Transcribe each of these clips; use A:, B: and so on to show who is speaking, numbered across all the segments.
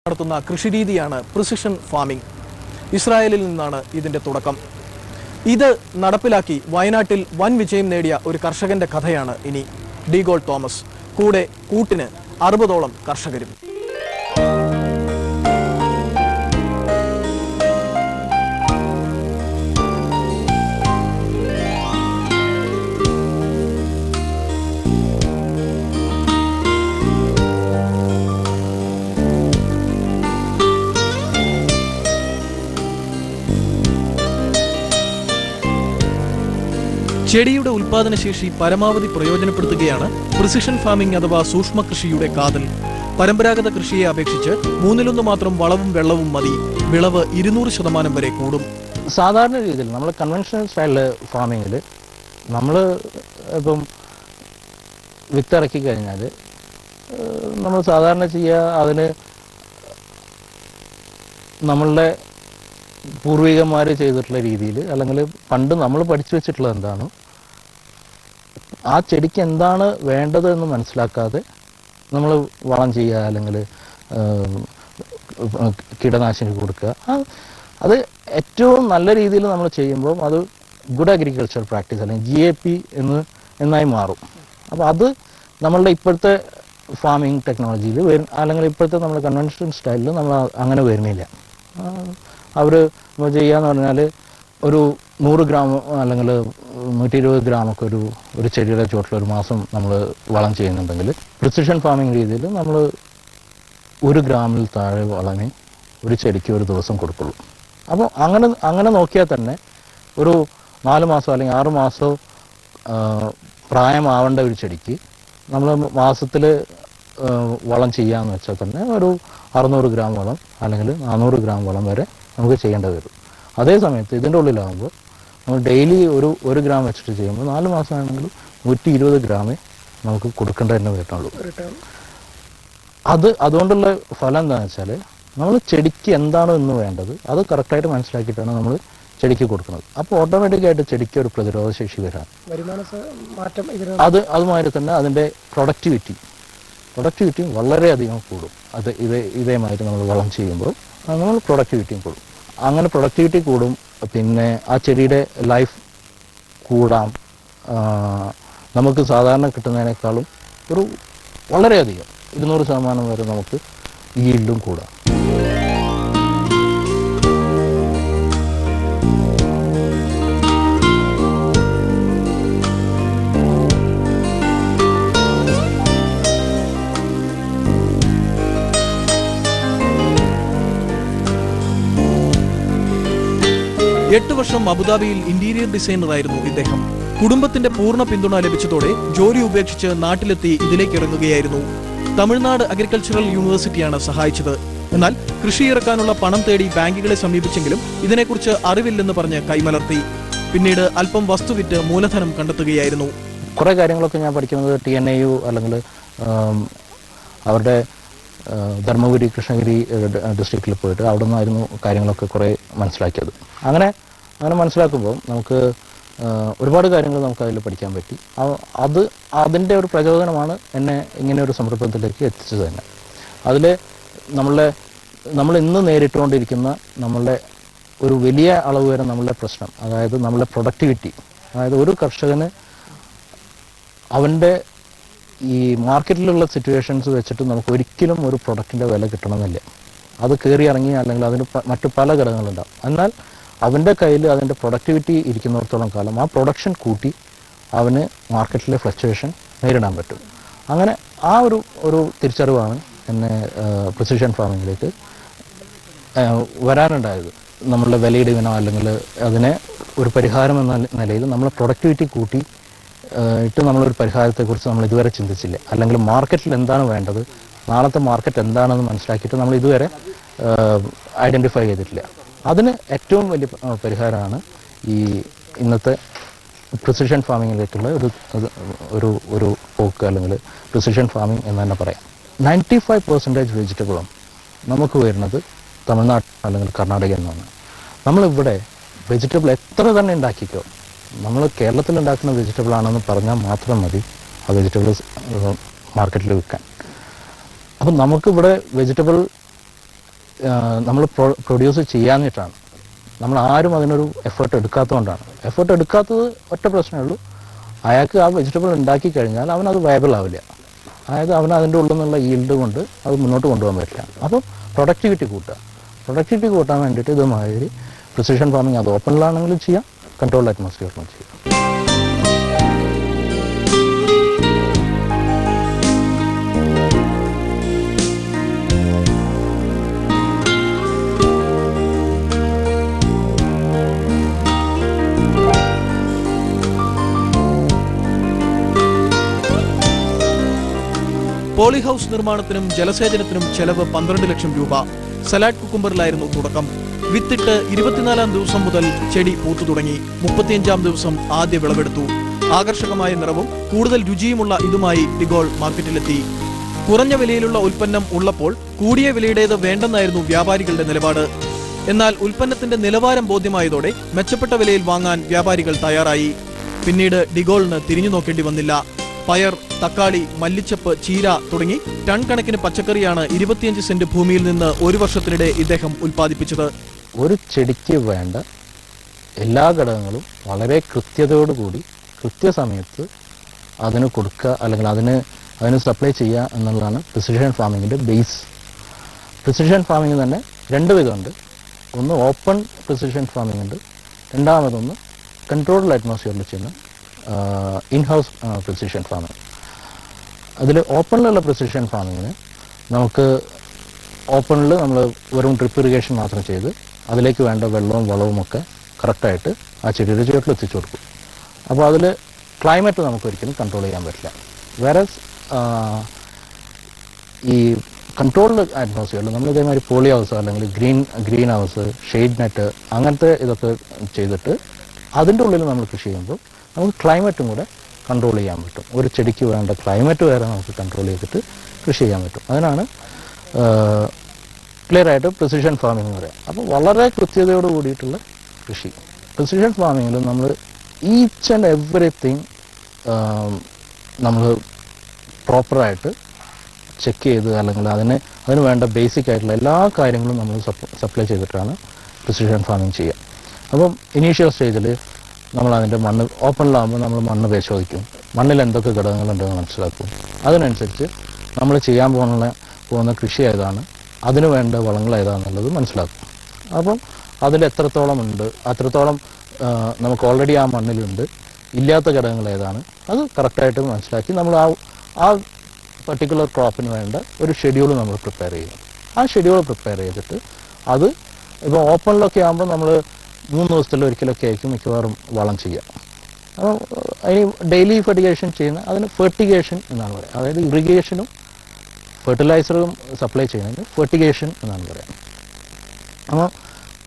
A: നടത്തുന്ന കൃഷിരീതിയാണ് precision farming. ഇസ്രായേലിൽ നിന്നാണ് ഇതിന്റെ തുടക്കം. ഇത് നടപ്പിലാക്കി വയനാട്ടിൽ വൻ വിജയം നേടിയ ഒരു കർഷകന്റെ കഥയാണ് ഇനി. ഡീഗോൾ തോമസ്, കൂടെ കൂട്ടിന് 60ഓളം കർഷകരും. ചെടിയുടെ ഉൽപാദനശേഷി പരമാവധി പ്രയോജനപ്പെടുത്തുകയാണ് പ്രിസിഷൻ ഫാമിംഗ് അഥവാ സൂക്ഷ്മ കൃഷിയുടെ കാതൽ. പരമ്പരാഗത കൃഷിയെ അപേക്ഷിച്ച് 1/3 മാത്രം വളവും വെള്ളവും മതി. വിളവ് 200% വരെ കൂടും.
B: സാധാരണ രീതിയിൽ നമ്മൾ കൺവെൻഷണൽ സ്റ്റൈലില് ഫാമിങ്ങിൽ നമ്മൾ ഇപ്പം വിത്തിറക്കി കഴിഞ്ഞാൽ നമ്മൾ സാധാരണ ചെയ്യുക, അതിന് നമ്മളുടെ പൂർവികന്മാർ ചെയ്തിട്ടുള്ള രീതിയിൽ, അല്ലെങ്കിൽ പണ്ട് നമ്മൾ പഠിച്ചു വെച്ചിട്ടുള്ളത് എന്താണ്, ആ ചെടിക്ക് എന്താണ് വേണ്ടത് എന്ന് മനസ്സിലാക്കാതെ നമ്മൾ വളം ചെയ്യുക, അല്ലെങ്കിൽ കീടനാശിനി കൊടുക്കുക. അത് ഏറ്റവും നല്ല രീതിയിൽ നമ്മൾ ചെയ്യുമ്പോൾ അത് ഗുഡ് അഗ്രികൾച്ചർ പ്രാക്ടീസ് അല്ലെങ്കിൽ GAP എന്നായി മാറും. അപ്പോൾ അത് നമ്മളുടെ ഇപ്പോഴത്തെ ഫാമിംഗ് ടെക്നോളജിയിൽ അല്ലെങ്കിൽ ഇപ്പോഴത്തെ നമ്മുടെ കൺവെൻഷണൽ സ്റ്റൈലിൽ നമ്മൾ അങ്ങനെ വരുന്നില്ല. അവർ ചെയ്യാന്ന് പറഞ്ഞാൽ ഒരു 100 ഗ്രാം അല്ലെങ്കിൽ 120 ഗ്രാമൊക്കെ ഒരു ചെടിയുടെ ചുവട്ടിൽ ഒരു മാസം നമ്മൾ വളം ചെയ്യുന്നുണ്ടെങ്കിൽ, പ്രിസിഷൻ ഫാമിംഗ് രീതിയിൽ നമ്മൾ 1 ഗ്രാമിൽ താഴെ വളമേ ഒരു ചെടിക്ക് ഒരു ദിവസം കൊടുക്കുള്ളൂ. അപ്പോൾ അങ്ങനെ നോക്കിയാൽ തന്നെ ഒരു 4 മാസം അല്ലെങ്കിൽ 6 മാസം പ്രായമാവേണ്ട ഒരു ചെടിക്ക് നമ്മൾ മാസത്തിൽ വളം ചെയ്യാന്ന് വെച്ചാൽ തന്നെ ഒരു 600 ഗ്രാം വളം അല്ലെങ്കിൽ 400 ഗ്രാം വളം വരെ നമുക്ക് ചെയ്യേണ്ടി വരും. അതേ സമയത്ത് ഇതിൻ്റെ ഉള്ളിലാകുമ്പോൾ നമ്മൾ ഡെയിലി ഒരു ഗ്രാം വെച്ചിട്ട് ചെയ്യുമ്പോൾ 4 മാസമാണെങ്കിൽ 120 ഗ്രാമേ നമുക്ക് കൊടുക്കേണ്ട തന്നെ വരുന്നുള്ളൂ. അതുകൊണ്ടുള്ള ഫലം എന്താണെന്ന് വെച്ചാൽ നമ്മൾ ചെടിക്ക് എന്താണോ ഇന്ന് വേണ്ടത് അത് കറക്റ്റായിട്ട് മനസ്സിലാക്കിയിട്ടാണ് നമ്മൾ ചെടിക്ക് കൊടുക്കുന്നത്. അപ്പോൾ ഓട്ടോമാറ്റിക്കായിട്ട് ചെടിക്ക് ഒരു പ്രതിരോധ ശേഷി വരാൻ, അതുമാതിരി തന്നെ അതിൻ്റെ പ്രൊഡക്ടിവിറ്റി വളരെയധികം കൂടും. ഇതേമാതിരി നമ്മൾ വളം ചെയ്യുമ്പോൾ നമ്മൾ പ്രൊഡക്ടിവിറ്റിയും കൂടും. അങ്ങനെ പ്രൊഡക്ടിവിറ്റി കൂടും. പിന്നെ ആ ചെടിയുടെ ലൈഫ് കൂടാം. നമുക്ക് സാധാരണ കിട്ടുന്നതിനേക്കാളും വളരെയധികം 200% വരെ നമുക്ക് ഈൽഡും കൂടാം.
A: എട്ട് വർഷം അബുദാബിയിൽ ഇന്റീരിയർ ഡിസൈനറായിരുന്നു ഇദ്ദേഹം. കുടുംബത്തിന്റെ പൂർണ്ണ പിന്തുണ ലഭിച്ചതോടെ ജോലി ഉപേക്ഷിച്ച് നാട്ടിലെത്തി ഇതിലേക്ക് ഇറങ്ങുകയായിരുന്നു. തമിഴ്നാട് അഗ്രികൾച്ചറൽ യൂണിവേഴ്സിറ്റിയാണ് സഹായിച്ചത്. എന്നാൽ കൃഷി ഇറക്കാനുള്ള പണം തേടി ബാങ്കുകളെ സമീപിച്ചെങ്കിലും ഇതിനെക്കുറിച്ച് അറിവില്ലെന്ന് പറഞ്ഞ് കൈമലർത്തി. പിന്നീട് അല്പം വസ്തു വിറ്റ് മൂലധനം കണ്ടെത്തുകയായിരുന്നു.
B: കുറെ കാര്യങ്ങളൊക്കെ ഞാൻ പഠിക്കുന്നത് TNAU അല്ലെങ്കിൽ അവരുടെ ധർമ്മപുരി കൃഷ്ണഗിരി ഡിസ്ട്രിക്റ്റിൽ പോയിട്ട് അവിടെ നിന്നായിരുന്നു കാര്യങ്ങളൊക്കെ കുറേ മനസ്സിലാക്കിയത്. അങ്ങനെ മനസ്സിലാക്കുമ്പോൾ നമുക്ക് ഒരുപാട് കാര്യങ്ങൾ നമുക്ക് അതിൽ പഠിക്കാൻ പറ്റി. അതിൻ്റെ ഒരു പ്രചോദനമാണ് എന്നെ ഇങ്ങനെ ഒരു സംരംഭത്തിലേക്ക് എത്തിച്ചത് തന്നെ. അതിൽ നമ്മൾ ഇന്ന് നേരിട്ടുകൊണ്ടിരിക്കുന്ന നമ്മളുടെ ഒരു വലിയ അളവ് വരെ നമ്മളുടെ പ്രശ്നം, അതായത് നമ്മളുടെ പ്രൊഡക്ടിവിറ്റി, അതായത് ഒരു കർഷകന് അവൻ്റെ ഈ മാർക്കറ്റിലുള്ള സിറ്റുവേഷൻസ് വെച്ചിട്ട് നമുക്ക് ഒരിക്കലും ഒരു പ്രൊഡക്റ്റിൻ്റെ വില കിട്ടണമെന്നില്ല. അത് കയറി ഇറങ്ങി അല്ലെങ്കിൽ അതിന് മറ്റു പല ഘടകങ്ങളുണ്ടാവും. എന്നാൽ അവൻ്റെ കയ്യിൽ അതിൻ്റെ പ്രൊഡക്ടിവിറ്റി ഇരിക്കുന്നിടത്തോളം കാലം ആ പ്രൊഡക്ഷൻ കൂട്ടി അവന് മാർക്കറ്റിലെ ഫ്ലക്ച്വേഷൻ നേരിടാൻ പറ്റും. അങ്ങനെ ആ ഒരു തിരിച്ചറിവാണ് എന്നെ പ്രിസിഷൻ ഫാമിങ്ങിലേക്ക് വരാനുണ്ടായത്. നമ്മളുടെ വിലയിടിവിനോ അല്ലെങ്കിൽ അതിനെ ഒരു പരിഹാരം എന്ന നിലയിൽ നമ്മളെ പ്രൊഡക്ടിവിറ്റി കൂട്ടി ഇട്ട് നമ്മളൊരു പരിഹാരത്തെക്കുറിച്ച് നമ്മൾ ഇതുവരെ ചിന്തിച്ചില്ല. അല്ലെങ്കിൽ മാർക്കറ്റിൽ എന്താണ് വേണ്ടത്, നാളത്തെ മാർക്കറ്റ് എന്താണെന്ന് മനസ്സിലാക്കിയിട്ട് നമ്മൾ ഇതുവരെ ഐഡൻറ്റിഫൈ ചെയ്തിട്ടില്ല. അതിന് ഏറ്റവും വലിയ പരിഹാരമാണ് ഈ ഇന്നത്തെ പ്രിസിഷൻ ഫാമിങ്ങിലേക്കുള്ള ഒരു പോക്ക്, അല്ലെങ്കിൽ പ്രിസിഷൻ ഫാമിംഗ് എന്ന് തന്നെ പറയാം. 95% വെജിറ്റബിളും നമുക്ക് വരുന്നത് തമിഴ്നാട് അല്ലെങ്കിൽ കർണാടകയിൽ നിന്നാണ്. നമ്മളിവിടെ വെജിറ്റബിൾ എത്ര തന്നെ ഉണ്ടാക്കിക്കോ, നമ്മൾ കേരളത്തിൽ ഉണ്ടാക്കുന്ന വെജിറ്റബിൾ ആണെന്ന് പറഞ്ഞാൽ മാത്രം മതി ആ വെജിറ്റബിൾ മാർക്കറ്റിൽ വിൽക്കാൻ. അപ്പം നമുക്കിവിടെ വെജിറ്റബിൾ നമ്മൾ പ്രൊഡ്യൂസ് ചെയ്യാഞ്ഞിട്ടാണ്. നമ്മൾ ആരും അതിനൊരു എഫേർട്ട് എടുക്കാത്തതുകൊണ്ടാണ്. എഫേർട്ട് എടുക്കാത്തത് ഒറ്റ പ്രശ്നമേ ഉള്ളൂ, അയാൾക്ക് ആ വെജിറ്റബിൾ ഉണ്ടാക്കി കഴിഞ്ഞാൽ അവനത് വയബിൾ ആവില്ല. അതായത് അവൻ അതിൻ്റെ ഉള്ളിൽ നിന്നുള്ള ഈൽഡ് കൊണ്ട് അത് മുന്നോട്ട് കൊണ്ടുപോകാൻ പറ്റില്ല. അപ്പം പ്രൊഡക്ടിവിറ്റി കൂട്ടാൻ വേണ്ടിയിട്ട് ഇതുമാതിരി പ്രിസിഷൻ ഫാമിംഗ് അത് ഓപ്പണിലാണെങ്കിലും ചെയ്യാം, കൺട്രോൾഡ് അറ്റ്മോസ്ഫിയറിലും ചെയ്യാം.
A: പോളി ഹൗസ് നിർമ്മാണത്തിനും ജലസേചനത്തിനും ചെലവ് 12 ലക്ഷം രൂപ. സലാഡ് കുക്കുംബറിലായിരുന്നു തുടക്കം. വിത്തിട്ട് 24-ാം ദിവസം മുതൽ ചെടി പൂത്തു തുടങ്ങി. 35-ാം ദിവസം ആദ്യ വിളവെടുത്തു. ആകർഷകമായ നിറവും കൂടുതൽ രുചിയുമുള്ള ഇതുമായി ഡിഗോൾ മാർക്കറ്റിലെത്തി. കുറഞ്ഞ വിലയിലുള്ള ഉൽപ്പന്നം ഉള്ളപ്പോൾ കൂടിയ വിലയുടേത് വേണ്ടെന്നായിരുന്നു വ്യാപാരികളുടെ നിലപാട്. എന്നാൽ ഉൽപ്പന്നത്തിന്റെ നിലവാരം ബോധ്യമായതോടെ മെച്ചപ്പെട്ട വിലയിൽ വാങ്ങാൻ വ്യാപാരികൾ തയ്യാറായി. പിന്നീട് ഡിഗോളിന് തിരിഞ്ഞു നോക്കേണ്ടി വന്നില്ല. പയർ, തക്കാളി, മല്ലിച്ചപ്പ്, ചീര തുടങ്ങി ടൺ കണക്കിന് പച്ചക്കറിയാണ് 25 സെന്റ് ഭൂമിയിൽ നിന്ന് ഒരു വർഷത്തിനിടെ ഇദ്ദേഹം ഉൽപ്പാദിപ്പിച്ചത്.
B: ഒരു ചെടിക്ക് വേണ്ട എല്ലാ ഘടകങ്ങളും വളരെ കൃത്യതയോടുകൂടി കൃത്യസമയത്ത് അതിന് കൊടുക്കുക, അല്ലെങ്കിൽ അതിന് സപ്ലൈ ചെയ്യുക എന്നുള്ളതാണ് പ്രിസിഷൻ ഫാമിങ്ങിൻ്റെ ബേസ്. പ്രിസിഷൻ ഫാമിങ് തന്നെ 2 വിധമുണ്ട്. ഒന്ന് ഓപ്പൺ പ്രിസിഷൻ ഫാമിംഗ് ഉണ്ട്, രണ്ടാമതൊന്ന് കൺട്രോൾഡ് അറ്റ്മോസ്ഫിയറിൽ ചെയ്യുന്ന ഇൻഹൗസ് പ്രിസിഷൻ ഫാമിംഗ്. അതിൽ ഓപ്പണിലുള്ള പ്രിസിഷൻ ഫാമിങ്ങിന് നമുക്ക് ഓപ്പണിൽ നമ്മൾ വെറും ഡ്രിപ്പ് ഇറിഗേഷൻ മാത്രം ചെയ്ത് അതിലേക്ക് വേണ്ട വെള്ളവും വളവും ഒക്കെ കറക്റ്റായിട്ട് ആ ചെടിയുടെ ചുവട്ടിൽ എത്തിച്ചു കൊടുക്കും. അപ്പോൾ അതിൽ ക്ലൈമറ്റ് നമുക്ക് ഒരിക്കലും കൺട്രോൾ ചെയ്യാൻ പറ്റില്ല. വേറെ ഈ കൺട്രോൾഡ് അറ്റ്മോസ്ഫിയറിൽ നമ്മൾ ഇതേമാതിരി പോളി ഹൗസ് അല്ലെങ്കിൽ ഗ്രീൻ ഹൗസ്, ഷെയ്ഡ് നെറ്റ് അങ്ങനത്തെ ഇതൊക്കെ ചെയ്തിട്ട് അതിൻ്റെ ഉള്ളിൽ നമ്മൾ കൃഷി ചെയ്യുമ്പോൾ നമുക്ക് ക്ലൈമറ്റും കൂടെ കൺട്രോൾ ചെയ്യാൻ പറ്റും. ഒരു ചെടിക്ക് വേണ്ട ക്ലൈമറ്റ് വരെ നമുക്ക് കൺട്രോൾ ചെയ്തിട്ട് കൃഷി ചെയ്യാൻ പറ്റും. അതിനാണ് ക്ലിയറായിട്ട് പ്രിസിഷൻ ഫാമിംഗ് എന്ന് പറയാം. അപ്പോൾ വളരെ കൃത്യതയോട് കൂടിയിട്ടുള്ള കൃഷി. പ്രിസിഷൻ ഫാമിങ്ങിൽ നമ്മൾ ഈച്ച് ആൻഡ് എവറിത്തിങ് നമ്മൾ പ്രോപ്പറായിട്ട് ചെക്ക് ചെയ്ത് അല്ലെങ്കിൽ അതിന് വേണ്ട ബേസിക് ആയിട്ടുള്ള എല്ലാ കാര്യങ്ങളും നമ്മൾ സപ്ലൈ ചെയ്തിട്ടാണ് പ്രിസിഷൻ ഫാമിംഗ് ചെയ്യുക. അപ്പം ഇനീഷ്യൽ സ്റ്റേജിൽ നമ്മൾ അതിൻ്റെ മണ്ണ് ഓപ്പണിലാകുമ്പോൾ നമ്മൾ മണ്ണ് പരിശോധിക്കും, മണ്ണിൽ എന്തൊക്കെ ഘടകങ്ങളുണ്ടെന്ന് മനസ്സിലാക്കും. അതിനനുസരിച്ച് നമ്മൾ ചെയ്യാൻ പോകുന്ന കൃഷി ഏതാണ്, അതിന് വേണ്ട വളങ്ങൾ ഏതാണെന്നുള്ളത് മനസ്സിലാക്കും. അപ്പം അതിൽ എത്രത്തോളം ഉണ്ട്, അത്രത്തോളം നമുക്ക് ഓൾറെഡി ആ മണ്ണിലുണ്ട്, ഇല്ലാത്ത ഘടകങ്ങൾ ഏതാണ്, അത് കറക്റ്റായിട്ട് മനസ്സിലാക്കി നമ്മൾ ആ പർട്ടിക്കുലർ ക്രോപ്പിന് വേണ്ട ഒരു ഷെഡ്യൂൾ നമ്മൾ പ്രിപ്പയർ ചെയ്യും. ആ ഷെഡ്യൂൾ പ്രിപ്പയർ ചെയ്തിട്ട് അത് ഇപ്പോൾ ഓപ്പണിലൊക്കെ ആകുമ്പോൾ നമ്മൾ 3 ദിവസത്തിൽ ഒരിക്കലൊക്കെ ആയിരിക്കും മിക്കവാറും വളം ചെയ്യുക. അപ്പോൾ അതിന് ഡെയിലി ഫെർട്ടിഗേഷൻ ചെയ്യുന്ന അതിന് ഫെർട്ടിഗേഷൻ എന്നാണ് പറയുക. അതായത് ഇറിഗേഷനും ഫെർട്ടിലൈസറും സപ്ലൈ ചെയ്യുന്നതിന് ഫെർട്ടിഗേഷൻ എന്നാണ് പറയുക. അപ്പോൾ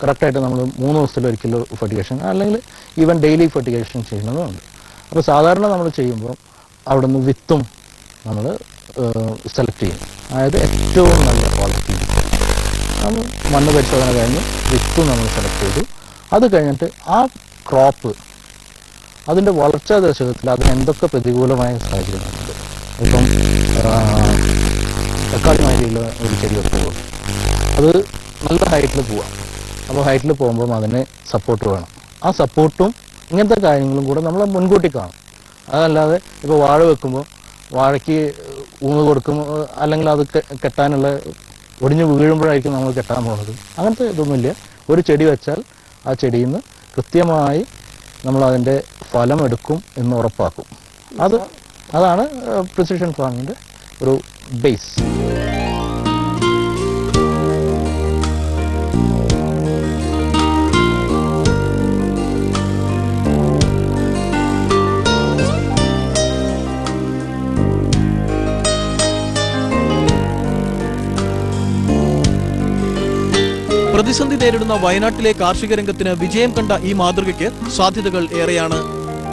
B: കറക്റ്റായിട്ട് നമ്മൾ 3 ദിവസത്തിൽ ഒരിക്കലും ഫെർട്ടിഗേഷൻ അല്ലെങ്കിൽ ഈവൻ ഡെയിലി ഫെർട്ടിഗേഷൻ ചെയ്യുന്നതുമുണ്ട്. അപ്പോൾ സാധാരണ നമ്മൾ ചെയ്യുമ്പോൾ അവിടെ നിന്ന് വിത്തും നമ്മൾ സെലക്ട് ചെയ്യും. അതായത് ഏറ്റവും നല്ല ക്വാളിറ്റി നമ്മൾ മണ്ണ് പരിശോധന കഴിഞ്ഞ് വിത്തും നമ്മൾ സെലക്ട് ചെയ്തു. അത് കഴിഞ്ഞിട്ട് ആ ക്രോപ്പ് അതിൻ്റെ വളർച്ചാ ദശകത്തിൽ അതിന് എന്തൊക്കെ പ്രതികൂലമായ സാഹചര്യങ്ങളുണ്ട്. ഇപ്പം തക്കാളി മാതിരിയുള്ള ഒരു ചെടി വെക്കുമ്പോൾ അത് നല്ല ഹൈറ്റിൽ പോവാം. അപ്പോൾ ഹൈറ്റിൽ പോകുമ്പം അതിന് സപ്പോർട്ട് വേണം. ആ സപ്പോർട്ടും ഇങ്ങനത്തെ കാര്യങ്ങളും കൂടെ നമ്മൾ മുൻകൂട്ടി കാണും. അതല്ലാതെ ഇപ്പോൾ വാഴ വെക്കുമ്പോൾ വാഴയ്ക്ക് ഊന്ന് കൊടുക്കുമ്പോൾ അല്ലെങ്കിൽ അത് കെട്ടാനുള്ള ഒടിഞ്ഞു വീഴുമ്പോഴായിരിക്കും നമ്മൾ കെട്ടാൻ പോകുന്നത്. അങ്ങനത്തെ ഇതൊന്നുമില്ല. ഒരു ചെടി വെച്ചാൽ ആ ചെടിയിൽ നിന്ന് കൃത്യമായി നമ്മൾ അതിൻ്റെ ഫലം എടുക്കും എന്ന് ഉറപ്പാക്കും. അതാണ് പ്രിസിഷൻ ഫാമിങ്ങിൻ്റെ ഒരു ബേസ്.
A: പ്രതിസന്ധി നേരിടുന്ന വയനാട്ടിലെ കാർഷിക രംഗത്തിന് വിജയം കണ്ട ഈ മാതൃകയ്ക്ക് സാധ്യതകൾ ഏറെയാണ്.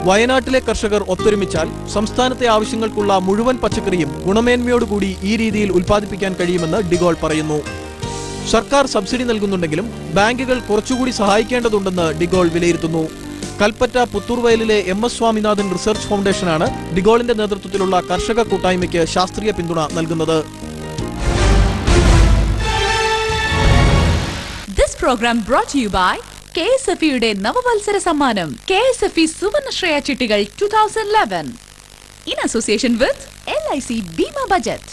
A: വയനാട്ടിലെ കർഷകർ ഒത്തൊരുമിച്ചാൽ സംസ്ഥാനത്തെ ആവശ്യങ്ങൾക്കുള്ള മുഴുവൻ പച്ചക്കറിയും ഗുണമേന്മയോടുകൂടി ഈ രീതിയിൽ ഉൽപ്പാദിപ്പിക്കാൻ കഴിയുമെന്ന് ഡിഗോൾ പറയുന്നു. സർക്കാർ സബ്സിഡി നൽകുന്നുണ്ടെങ്കിലും ബാങ്കുകൾ കുറച്ചുകൂടി സഹായിക്കേണ്ടതുണ്ടെന്ന് ഡിഗോൾ വിലയിരുത്തുന്നു. കൽപ്പറ്റ പുത്തൂർവയലിലെ MS സ്വാമിനാഥൻ റിസർച്ച് ഫൗണ്ടേഷനാണ് ഡിഗോളിന്റെ നേതൃത്വത്തിലുള്ള കർഷക കൂട്ടായ്മയ്ക്ക് ശാസ്ത്രീയ പിന്തുണ നൽകുന്നത്.
C: program brought to you by KSFE-യുടെ നവവത്സര സമ്മാനം KSFE സുവർണശ്രേയ ചിട്ടികൾ 2011 in association with LIC Bima Budget.